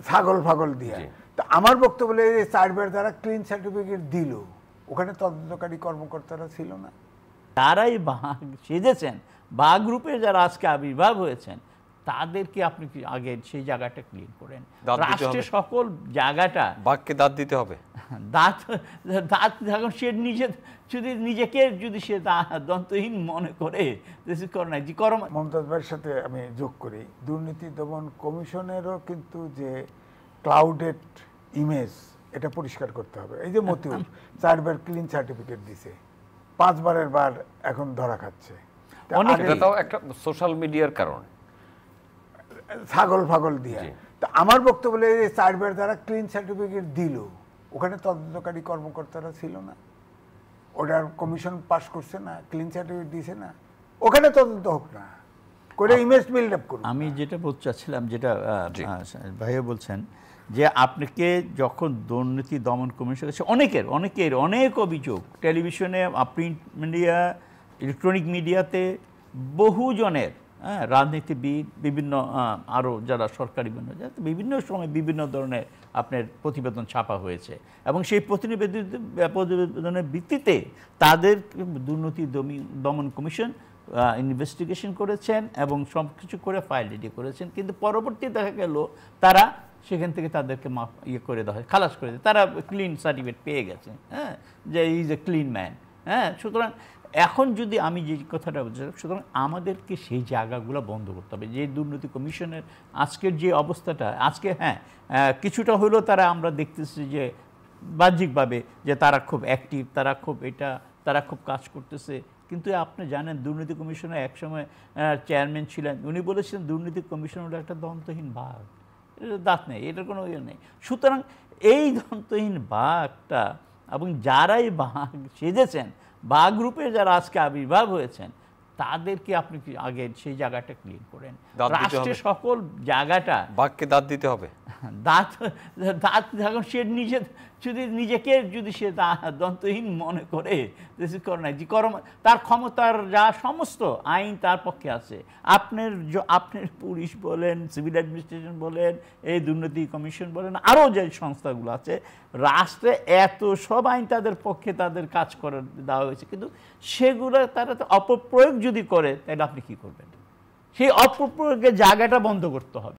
ছাগল ফাগল দিয়ে। তো আমার বক্তব্য হলো এই চারবার যারা ক্লিন সার্টিফিকেট দিল ওখানে তদন্তকারী কর্মকর্তারা ছিল না? যারাই বাঘ সেজেছেন, বাঘ গ্রুপে যারা আজকে আবির্ভাব হয়েছেন তাদেরকে আপনি আগে সেই জায়গাটা ক্লিন করেন। রাষ্ট্রের সকল জায়গাটা বাঘকে দাঁত দিতে হবে। দাঁত দাঁত যখন সে নিজেকে যদি সে দন্তহীন মনে করে মমতাজ ভাইয়ের সাথে আমি যোগ করি, দুর্নীতি দমন কমিশনেরও কিন্তু যে ক্লাউডেড ইমেজ এটা পরিষ্কার করতে হবে। এই যে মতিউর 4 বার ক্লিন সার্টিফিকেট দিছে, 5 বারের বার এখন ধরা খাচ্ছে। এটাও একটা সোশ্যাল মিডিয়ার কারণে ছাগল ফাগল দিয়ে। তো আমার বক্তব্য হলো এই 4 বার যারা ক্লিন সার্টিফিকেট দিল ওখানে তদন্তকারী কর্মকর্তারা ছিল না? ওটার কমিশন পাস করছে না, ক্লিন সার্টিফিকেট দিছে না, ওখানে তদন্ত হোক না করে ইমেজ বিল্ড আপ করুন। আমি যেটা বলতে চাচ্ছিলাম, যেটা ভাইয়া বলছেন যে আপনাকে যখন দুর্নীতি দমন কমিশন কাছে অনেকের অনেক অভিযোগ টেলিভিশনে, প্রিন্ট মিডিয়া, ইলেকট্রনিক মিডিয়াতে বহুজনের, রাজনীতিবিদ, বিভিন্ন আরও যারা সরকারি বিভিন্ন সময় বিভিন্ন ধরনের আপনার প্রতিবেদন ছাপা হয়েছে এবং সেই প্রতিবেদনের ভিত্তিতে তাদের দুর্নীতি দমন কমিশন ইনভেস্টিগেশন করেছেন এবং সব কিছু করে ফাইল রেডি করেছেন। কিন্তু পরবর্তী দেখা গেল তারা সেখান থেকে তাদেরকে করে দেওয়া হয়, খালাস করে দেয়, তারা ক্লিন সার্টিফিকেট পেয়ে গেছে, যে ইজ এ ক্লিন ম্যান। সুতরাং এখন যদি আমি যে কথাটা বলছি, সুতরাং আমাদেরকে সেই জায়গাগুলো বন্ধ করতে হবে। যে দুর্নীতি কমিশনের আজকের যে অবস্থাটা, আজকে কিছুটা হলেও আমরা দেখতেছি যে বাহ্যিকভাবে যে তারা খুব অ্যাক্টিভ, তারা খুব কাজ করতেছে। কিন্তু আপনি জানেন দুর্নীতি কমিশনের একসময় চেয়ারম্যান ছিলেন, উনি বলেছিলেন দুর্নীতি কমিশন হলো একটা দন্তহীন বাঘ, এটা দাঁত নেই, এটার কোনো ইয়ে নেই। সুতরাং এই দন্তহীন বাঘটা এবং যারাই বাঘ সেজেছেন, বাঘ গ্রুপে যারা আজকে আবির্ভাব হয়েছেন তাদেরকে আপনি আগে সেই জায়গাটা ক্লিন করেন। রাষ্ট্রের সকল জায়গাটা বাঘকে দাঁত দিতে হবে। দাঁত যখন সে নিজেকে যদি সে দন্তহীন মনে করে তার ক্ষমতার যা সমস্ত আইন তার পক্ষে আছে। আপনার পুলিশ বলেন, সিভিল অ্যাডমিনিস্ট্রেশন বলেন, এই দুর্নীতি কমিশন বলেন, আরও যে সংস্থাগুলো আছে, রাষ্ট্রে এত সব আইন তাদের পক্ষে তাদের কাজ করে দেওয়া হয়েছে, কিন্তু সেগুলো তারা তো অপপ্রয়োগ যদি করে তাহলে আপনি কি করবেন? সেই অপপ্রয়োগের জায়গাটা বন্ধ করতে হবে।